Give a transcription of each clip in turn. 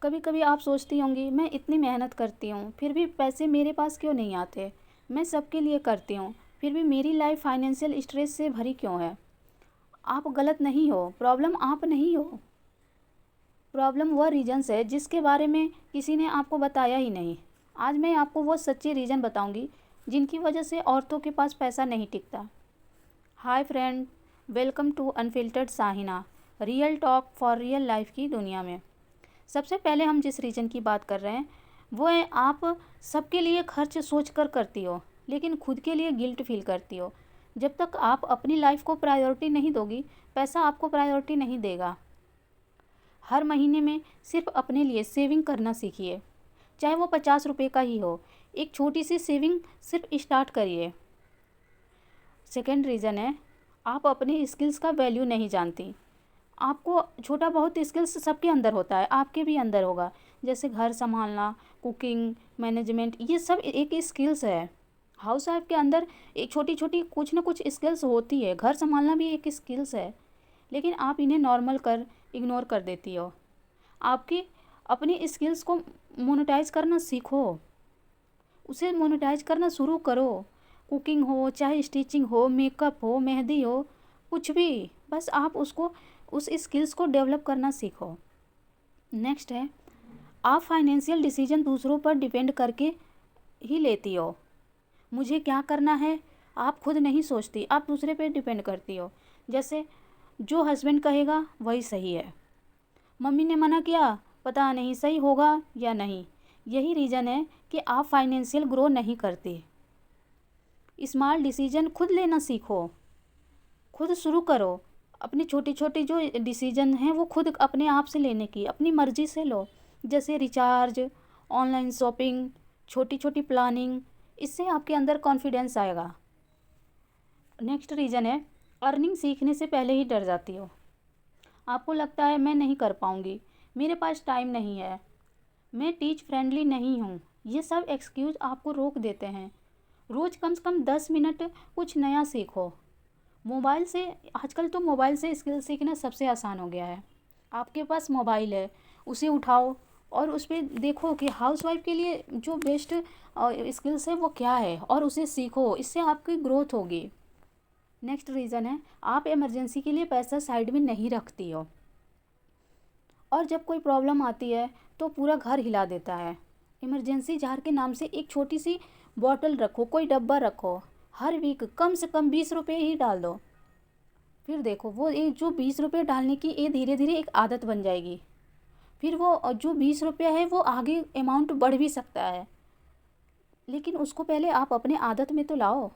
कभी कभी आप सोचती होंगी, मैं इतनी मेहनत करती हूँ फिर भी पैसे मेरे पास क्यों नहीं आते। मैं सबके लिए करती हूँ फिर भी मेरी लाइफ फाइनेंशियल स्ट्रेस से भरी क्यों है। आप गलत नहीं हो, प्रॉब्लम आप नहीं हो। प्रॉब्लम वह रीजन्स है जिसके बारे में किसी ने आपको बताया ही नहीं। आज मैं आपको वो सच्चे रीज़न बताऊंगी जिनकी वजह से औरतों के पास पैसा नहीं टिकता। Hi friend, welcome to unfiltered Sahina, real talk for real life की दुनिया में। सबसे पहले हम जिस रीजन की बात कर रहे हैं वो है, आप सबके लिए खर्च सोच कर करती हो लेकिन खुद के लिए गिल्ट फील करती हो। जब तक आप अपनी लाइफ को प्रायोरिटी नहीं दोगी, पैसा आपको प्रायोरिटी नहीं देगा। हर महीने में सिर्फ अपने लिए सेविंग करना सीखिए, चाहे वो 50 रुपये का ही हो। एक छोटी सी सेविंग सिर्फ स्टार्ट करिए। सेकेंड रीज़न है, आप अपने स्किल्स का वैल्यू नहीं जानती। आपको छोटा बहुत स्किल्स सबके अंदर होता है, आपके भी अंदर होगा। जैसे घर संभालना, कुकिंग, मैनेजमेंट, ये सब एक स्किल्स है। हाउस वाइफ के अंदर एक छोटी छोटी कुछ ना कुछ स्किल्स होती है। घर संभालना भी एक स्किल्स है, लेकिन आप इन्हें नॉर्मल कर इग्नोर कर देती हो। आपकी अपनी स्किल्स को मोनेटाइज करना सीखो, उसे मोनेटाइज करना शुरू करो। कुकिंग हो, चाहे स्टिचिंग हो, मेकअप हो, मेहंदी हो, कुछ भी, बस आप उसको उस स्किल्स को डेवलप करना सीखो। नेक्स्ट है, आप फाइनेंशियल डिसीजन दूसरों पर डिपेंड करके ही लेती हो। मुझे क्या करना है आप खुद नहीं सोचती, आप दूसरे पे डिपेंड करती हो। जैसे जो हस्बैंड कहेगा वही सही है, मम्मी ने मना किया, पता नहीं सही होगा या नहीं। यही रीज़न है कि आप फाइनेंशियल ग्रो नहीं करती। स्मॉल डिसीजन खुद लेना सीखो, खुद शुरू करो। अपनी छोटी छोटी जो डिसीजन हैं वो खुद अपने आप से लेने की, अपनी मर्ज़ी से लो। जैसे रिचार्ज, ऑनलाइन शॉपिंग, छोटी छोटी प्लानिंग, इससे आपके अंदर कॉन्फिडेंस आएगा। नेक्स्ट रीज़न है, अर्निंग सीखने से पहले ही डर जाती हो। आपको लगता है मैं नहीं कर पाऊँगी, मेरे पास टाइम नहीं है, मैं टीच फ्रेंडली नहीं हूँ। ये सब एक्सक्यूज़ आपको रोक देते हैं। रोज़ कम से कम 10 मिनट कुछ नया सीखो। मोबाइल से, आजकल तो मोबाइल से स्किल सीखना सबसे आसान हो गया है। आपके पास मोबाइल है, उसे उठाओ और उस पर देखो कि हाउसवाइफ के लिए जो बेस्ट स्किल्स है वो क्या है और उसे सीखो, इससे आपकी ग्रोथ होगी। नेक्स्ट रीज़न है, आप इमरजेंसी के लिए पैसा साइड में नहीं रखती हो और जब कोई प्रॉब्लम आती है तो पूरा घर हिला देता है। इमरजेंसी जार के नाम से एक छोटी सी बॉटल रखो, कोई डब्बा रखो। हर वीक कम से कम 20 रुपये ही डाल दो। फिर देखो वो एक जो 20 रुपये डालने की ये धीरे धीरे एक आदत बन जाएगी। फिर वो जो 20 रुपये है वो आगे अमाउंट बढ़ भी सकता है, लेकिन उसको पहले आप अपने आदत में तो लाओ।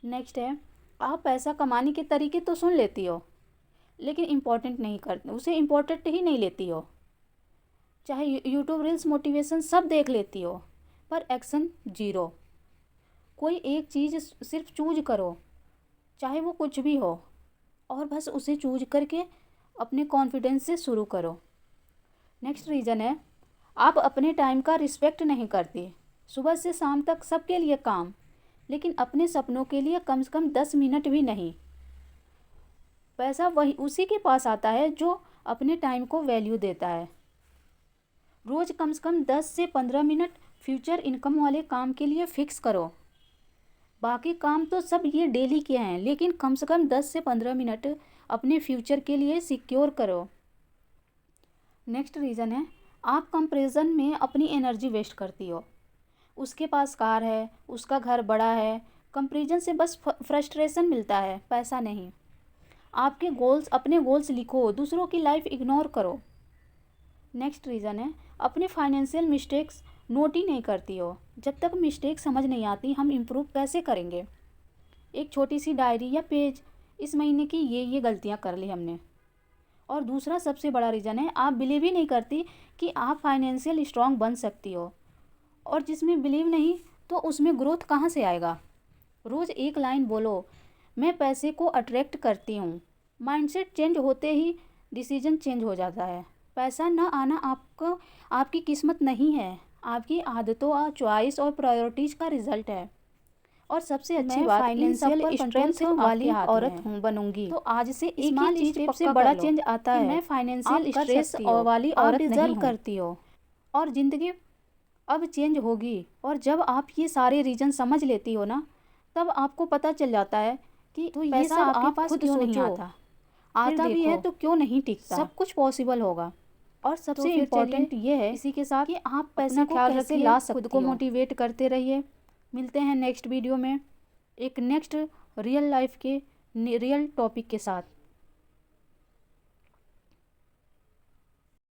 नेक्स्ट है, आप पैसा कमाने के तरीके तो सुन लेती हो लेकिन इम्पोर्टेंट नहीं करते, उसे इम्पोर्टेंट ही नहीं लेती हो। चाहे यूट्यूब रील्स, मोटिवेशन सब देख लेती हो पर एक्शन जीरो। कोई एक चीज़ सिर्फ चूज करो, चाहे वो कुछ भी हो, और बस उसे चूज करके अपने कॉन्फिडेंस से शुरू करो। नेक्स्ट रीज़न है, आप अपने टाइम का रिस्पेक्ट नहीं करती। सुबह से शाम तक सबके लिए काम, लेकिन अपने सपनों के लिए कम से कम 10 मिनट भी नहीं। पैसा वही उसी के पास आता है जो अपने टाइम को वैल्यू देता है। रोज़ कम से कम 10 से 15 मिनट फ्यूचर इनकम वाले काम के लिए फ़िक्स करो। बाकी काम तो सब ये डेली के हैं, लेकिन कम से कम 10 से 15 मिनट अपने फ्यूचर के लिए सिक्योर करो। नेक्स्ट रीज़न है, आप कंपैरिजन में अपनी एनर्जी वेस्ट करती हो। उसके पास कार है, उसका घर बड़ा है, कंपैरिजन से बस फ्रस्ट्रेशन मिलता है, पैसा नहीं। आपके गोल्स, अपने गोल्स लिखो, दूसरों की लाइफ इग्नोर करो। नेक्स्ट रीज़न है, अपने फाइनेंशियल मिस्टेक्स नोट ही नहीं करती हो। जब तक मिस्टेक समझ नहीं आती हम इम्प्रूव कैसे करेंगे। एक छोटी सी डायरी या पेज, इस महीने की ये गलतियां कर ली हमने। और दूसरा सबसे बड़ा रीज़न है, आप बिलीव ही नहीं करती कि आप फाइनेंशियल स्ट्रांग बन सकती हो, और जिसमें बिलीव नहीं तो उसमें ग्रोथ कहाँ से आएगा। रोज़ एक लाइन बोलो, मैं पैसे को अट्रैक्ट करती हूँ। माइंडसेट चेंज होते ही डिसीजन चेंज हो जाता है। पैसा न आना आपको, आपकी किस्मत नहीं है, आपकी आदतों, चॉइस और प्रायोरिटीज़ का रिजल्ट है। और सबसे अच्छी बात फाइनेंशियल स्ट्रेंथ वाली औरत हूँ बनूंगी। तो आज से एक ही स्टेप से बड़ा चेंज आता है। मैं फाइनेंशियल स्ट्रेस वाली औरत नहीं हूँ करती हो और ज़िंदगी अब चेंज होगी। और जब आप ये सारे रीजन समझ लेती हो ना, तब आपको पता चल जाता है कि तो पैसा आपके पास क्यों नहीं आता भी है तो क्यों नहीं टिकता। सब कुछ पॉसिबल होगा। और सबसे इम्पोर्टेंट ये है इसी के साथ कि आप पैसे को कैसे ला सकते हो, खुद को मोटिवेट करते रहिए। मिलते हैं नेक्स्ट वीडियो में एक नेक्स्ट रियल लाइफ के रियल टॉपिक के साथ।